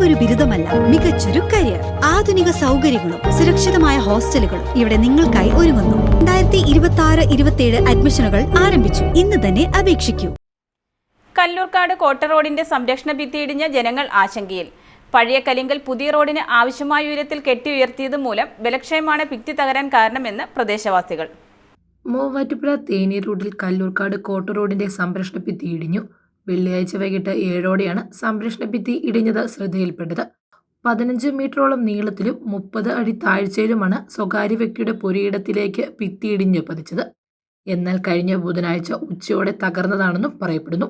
വെറുമൊരു ബിരുദമല്ല, മികച്ചൊരു കരിയർ. ആധുനിക സൗകര്യങ്ങളും സുരക്ഷിതമായ ഹോസ്റ്റലുകളും ഇവിടെ നിങ്ങൾക്കായി ഒരുങ്ങുന്നു. 2026-27 അഡ്മിഷനുകൾ ആരംഭിച്ചു. ഇന്ന് തന്നെ അപേക്ഷിക്കൂ. കല്ലൂർക്കാട് കോട്ട റോഡിന്റെ സംരക്ഷണ ഭിത്തി ഇടിഞ്ഞ ജനങ്ങൾ ആശങ്കയിൽ. പഴയ കലിങ്കൽ പുതിയ റോഡിന് ആവശ്യമായ ഉയരത്തിൽ കെട്ടി ഉയർത്തിയത് മൂലം ബലക്ഷയമാണ് ഭിത്തി തകരാൻ കാരണമെന്ന് പ്രദേശവാസികൾ. മൂവാറ്റുപുഴ തേനി റൂട്ടിൽ കല്ലൂർക്കാട് കോട്ട റോഡിന്റെ സംരക്ഷണ ഭിത്തി ഇടിഞ്ഞു. വെള്ളിയാഴ്ച വൈകിട്ട് 7ഓടെയാണ് സംരക്ഷണ ഭിത്തി ഇടിഞ്ഞത് ശ്രദ്ധയിൽപ്പെട്ടത്. 15 മീറ്ററോളം നീളത്തിലും 30 അടി താഴ്ചയിലുമാണ് സ്വകാര്യ വ്യക്തിയുടെ പുരയിടത്തിലേക്ക് ഭിത്തി ഇടിഞ്ഞ് പതിച്ചത്. എന്നാൽ കഴിഞ്ഞ ബുധനാഴ്ച ഉച്ചയോടെ തകർന്നതാണെന്നും പറയപ്പെടുന്നു.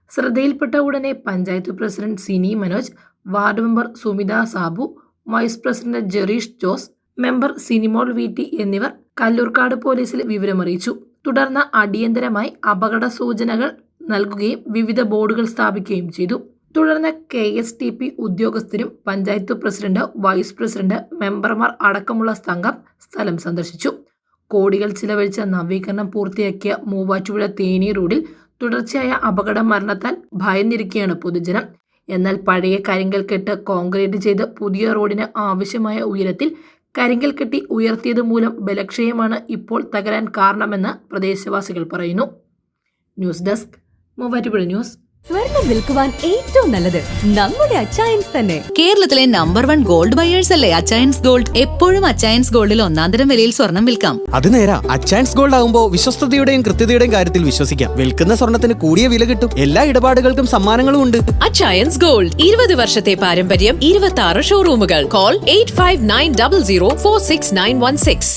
ശ്രദ്ധയിൽപ്പെട്ട ഉടനെ panchayat president Sini Manoj, ward member Sumitha Sabu, vice president Jereesh Jose, member Sinimol VT എന്നിവർ കല്ലൂർക്കാട് പോലീസിൽ വിവരമറിയിച്ചു. തുടർന്ന് അടിയന്തരമായി അപകട സൂചനകൾ നൽകുകയും വിവിധ ബോർഡുകൾ സ്ഥാപിക്കുകയും ചെയ്തു. തുടർന്ന് KSTP ഉദ്യോഗസ്ഥരും പഞ്ചായത്ത് പ്രസിഡന്റ്, വൈസ് പ്രസിഡന്റ്, മെമ്പർമാർ അടക്കമുള്ള സംഘം സ്ഥലം സന്ദർശിച്ചു. കോടികൾ ചിലവഴിച്ച നവീകരണം പൂർത്തിയാക്കിയ മൂവാറ്റുപുഴ തേനി റോഡിൽ തുടർച്ചയായ അപകട മരണത്താൽ ഭയന്നിരിക്കുകയാണ് പൊതുജനം. എന്നാൽ പഴയ കരിങ്കൽ കെട്ട് കോൺക്രീറ്റ് ചെയ്ത് പുതിയ റോഡിന് ആവശ്യമായ ഉയരത്തിൽ കരിങ്കൽ കെട്ടി ഉയർത്തിയത് മൂലം ബലക്ഷയമാണ് ഇപ്പോൾ തകരാൻ കാരണമെന്ന് പ്രദേശവാസികൾ പറയുന്നു. News desk, Muvattupuzha news. സ്വർണം വിൽക്കുവാൻ ഏറ്റവും നല്ലത് നമ്മുടെ അച്ചയൻസ് തന്നെ. കേരളത്തിലെ നമ്പർ 1 ഗോൾഡ് ബയേഴ്സ് അല്ലേ അച്ചയൻസ് ഗോൾഡ്. എപ്പോഴും അച്ചയൻസ് ഗോൾഡിൽ ഒന്നാന്തരം വിലയിൽ സ്വർണം വിൽക്കാം. അത് നേരാ. അച്ചയൻസ് ഗോൾഡ് ആകുമ്പോൾ വിശ്വസ്തതയുടെയും കൃത്യതയുടെയും കാര്യത്തിൽ വിശ്വസിക്കാം. വിൽക്കുന്ന സ്വർണത്തിന് കൂടിയ വില കിട്ടും. എല്ലാ ഇടപാടുകൾക്കും സമ്മാനങ്ങളും ഉണ്ട്. അച്ചയൻസ് ഗോൾഡ് 20 വർഷത്തെ പാരമ്പര്യം, 26 ഷോറൂമുകൾ. കോൾ 8590046916.